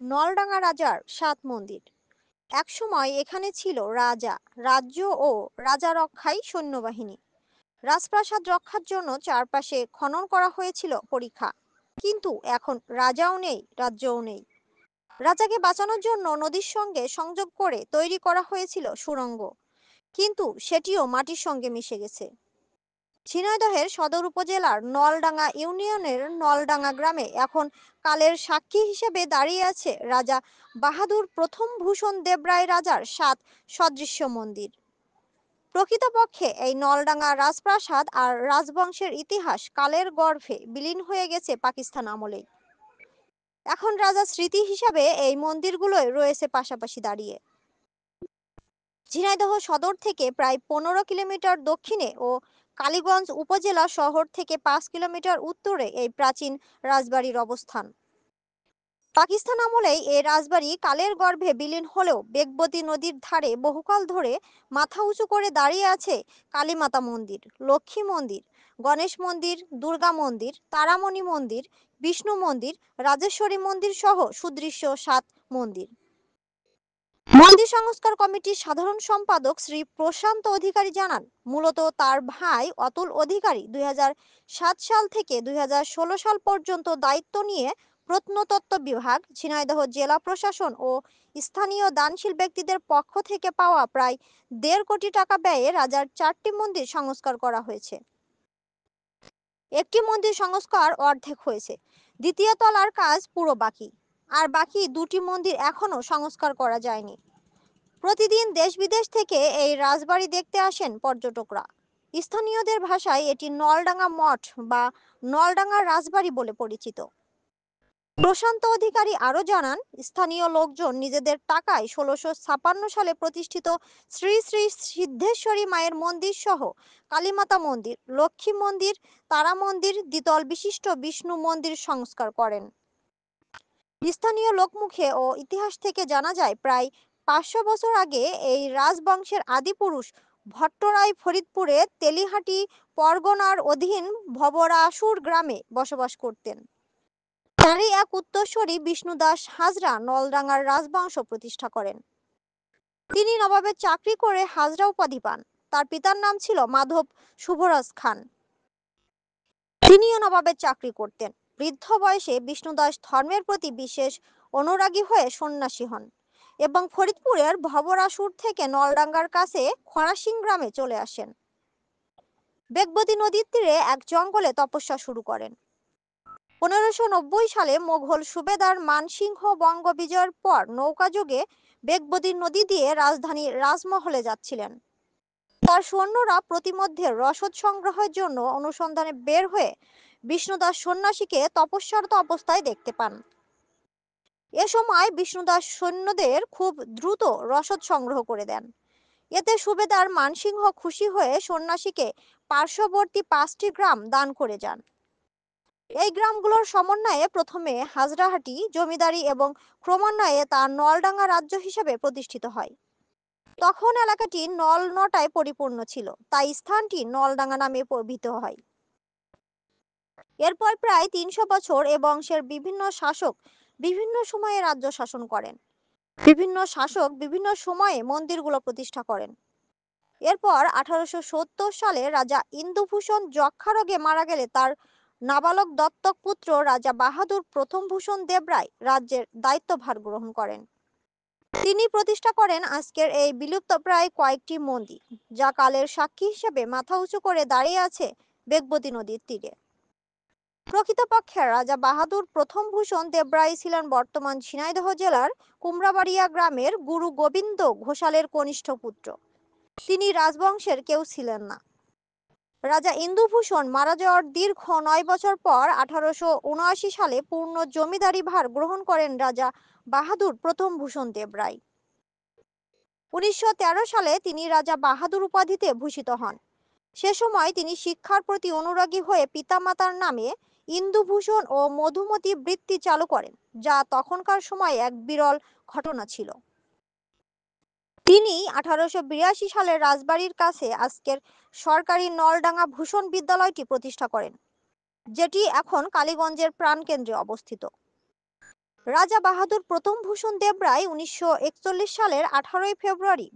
নলডাঙ্গা রাজার ৭ মন্দির। একসময় এখানে ছিল রাজা, রাজ্য ও রাজা রক্ষায় সৈন্যবাহিনী। রাজপ্রাসাদ রক্ষার জন্য চারপাশে খনন করা হয়েছিল পরীক্ষা। কিন্তু এখন রাজাও নেই, রাজ্যও নেই। রাজাকে বাঁচানোর জন্য নদীর সঙ্গে সংযোগ করে তৈরি করা হয়েছিল সুড়ঙ্গ, কিন্তু সেটিও মাটির সঙ্গে মিশে গেছে। ঝিনাইদহের সদর উপজেলার নলডাঙ্গা ইউনিয়নের নলডাঙ্গা গ্রামে এখন কালের সাক্ষী হিসেবে দাঁড়িয়ে আছে রাজা বাহাদুর প্রথম ভূষণ দেবরায় রাজার ৭ সদৃশ্য মন্দির। প্রকৃতপক্ষে এই নলডাঙ্গা রাজপ্রাসাদ আর রাজবংশের ইতিহাস কালের গর্ভে বিলীন হয়ে গেছে পাকিস্তান আমলেই। এখন রাজার স্মৃতি হিসাবে এই মন্দিরগুলোই রয়েছে পাশাপাশি দাঁড়িয়ে। ঝিনাইদহ সদর থেকে প্রায় ১৫ কিলোমিটার দক্ষিণে ও কালীগঞ্জ উপজেলা শহর থেকে ৫ কিলোমিটার উত্তরে এই প্রাচীন রাজবাড়ির অবস্থান। পাকিস্তান আমলেই এই রাজবাড়ি কালের গর্ভে বিলীন হলেও বেগবতী নদীর ধারে বহুকাল ধরে মাথা উঁচু করে দাঁড়িয়ে আছে কালীমাতা মন্দির, লক্ষ্মী মন্দির, গণেশ মন্দির, দুর্গা মন্দির, তারামণি মন্দির, বিষ্ণু মন্দির, রাজেশ্বরী মন্দির সহ সুদৃশ্য ৭ মন্দির। মন্দির সংস্কার কমিটির সাধারণ সম্পাদক শ্রী প্রশান্ত অধিকারী জানান, মূলত তার ভাই অতুল অধিকারী ২০০৭ সাল থেকে ২০১৬ সাল পর্যন্ত দায়িত্ব নিয়ে প্রত্নতত্ত্ব বিভাগ, ঝিনাইদহ জেলা প্রশাসন ও স্থানীয় দানশীল ব্যক্তিদের পক্ষ থেকে পাওয়া প্রায় ১.৫ কোটি টাকা ব্যয়ে রাজার ৪টি মন্দির সংস্কার করা হয়েছে। একটি মন্দির সংস্কার অর্ধেক হয়েছে, দ্বিতীয় তলার কাজ পুরো বাকি, আর বাকি ২টি মন্দির এখনো সংস্কার করা যায়নি। প্রতিদিন দেশ বিদেশ থেকে এই রাজবাড়ি দেখতে আসেন পর্যটকরা। স্থানীয়দের ভাষায় এটি নলডাঙ্গা মঠ বা নলডাঙ্গা রাজবাড়ি বলে পরিচিত। প্রশান্ত অধিকারী আরো জানান, স্থানীয় লোকজন নিজেদের টাকায় ১৬৫৬ সালে প্রতিষ্ঠিত শ্রী শ্রী সিদ্ধেশ্বরী মায়ের মন্দির সহ কালীমাতা মন্দির, লক্ষ্মী মন্দির, তারা মন্দির, দ্বিতল বিশিষ্ট বিষ্ণু মন্দির সংস্কার করেন। স্থানীয় লোকমুখে ও ইতিহাস থেকে জানা যায়, প্রায় ৫০০ বছর আগে এই রাজবংশের আদিপুরুষ ভট্টরায় ফরিদপুরে তেলিহাটি পরগনার অধীন ভবরাসুর গ্রামে বসবাস করতেন। তারই এক উত্তরসূরি বিষ্ণুদাস হাজরা নলডাঙ্গার রাজবংশ প্রতিষ্ঠা করেন। তিনি নবাবের চাকরি করে হাজরা উপাধি পান। তার পিতার নাম ছিল মাধব শুভরাজ খান। তিনিও নবাবের চাকরি করতেন। বৃদ্ধ বয়সে বিষ্ণুদাস ধর্মের প্রতি বিশেষ অনুরাগী হয়ে সন্ন্যাসী হন এবং ফরিদপুরের ভবরাসুর থেকে নলডাঙ্গার কাছে খরাসিং গ্রামে চলে আসেন। বেগবতী নদীর তীরে এক জঙ্গলে তপস্যা শুরু করেন। ১৫৯০ সালে মোগল সুবেদার মানসিংহ বঙ্গ বিজয়ের পর নৌকাযোগে বেগবতী নদী দিয়ে রাজধানী রাজমহলে যাচ্ছিলেন। তার সৈন্যরা প্রতিমধ্যে রসদ সংগ্রহের জন্য অনুসন্ধানে বের হয়ে বিষ্ণুদাস সন্ন্যাসীকে তপস্যারত অবস্থায় দেখতে পান। এ সময় বিষ্ণুদাস সৈন্যদের খুব দ্রুত রসদ সংগ্রহ করে দেন। এতে সুবেদার মানসিংহ খুশি হয়ে সন্ন্যাসীকে পার্শ্ববর্তী ৫টি গ্রাম দান করে যান। এই গ্রামগুলোর সমন্বয়ে প্রথমে হাজরাহাটি জমিদারি এবং ক্রমান্বয়ে তা নলডাঙ্গা রাজ্য হিসেবে প্রতিষ্ঠিত হয়। তখন এলাকাটি নলনটায় পরিপূর্ণ ছিল, তাই স্থানটি নলডাঙ্গা নামে অভিহিত হয়। এরপর প্রায় ৩০০ বছর এ বংশের বিভিন্ন শাসক বিভিন্ন সময়ে রাজ্য শাসন করেন। বিভিন্ন শাসক বিভিন্ন সময়ে মন্দিরগুলো প্রতিষ্ঠা করেন। এরপর ১৮৭০ সালে রাজা ইন্দুভূষণ যক্ষা রোগে মারা গেলে তার নাবালক দত্তক পুত্র রাজা বাহাদুর প্রথম ভূষণ দেবরায় রাজ্যের দায়িত্বভার গ্রহণ করেন। তিনি প্রতিষ্ঠা করেন আজকের এই বিলুপ্তপ্রায় কয়েকটি মন্দির, যা কালের সাক্ষী হিসেবে মাথা উঁচু করে দাঁড়িয়ে আছে বেগবতী নদীর তীরে। প্রকৃতপক্ষে রাজা বাহাদুর প্রথম ভূষণ দেবরায় ছিলেন বর্তমান ঝিনাইদহ জেলার কুমড়াবাড়িয়া গ্রামের গুরু গোবিন্দ ঘোষালের কনিষ্ঠ পুত্র। তিনি রাজবংশের কেউ ছিলেন না। রাজা ইন্দুভূষণ মারা যাওয়ার দীর্ঘ ৯ বছর পর ১৮৭৯ সালে পূর্ণ জমিদারি ভার গ্রহণ করেন রাজা বাহাদুর প্রথম ভূষণ দেবরায়। ১৯১৩ সালে তিনি রাজা বাহাদুর উপাধিতে ভূষিত হন। সে সময় তিনি শিক্ষার প্রতি অনুরাগী হয়ে পিতামাতার নামে ইন্দুভূষণ ও মধুমতি বৃত্তি চালু করেন, যা তখনকার সময় এক বিরল ঘটনা ছিল। তিনি ১৮৮২ সালে রাজবাড়ির কাছে আজকের সরকারি নলডাঙ্গা ভূষণ বিদ্যালয়টি প্রতিষ্ঠা করেন, যেটি এখন কালীগঞ্জের প্রাণকেন্দ্রে অবস্থিত। রাজা বাহাদুর প্রথম ভূষণ দেব রায় 1941 সালের 18ই ফেব্রুয়ারি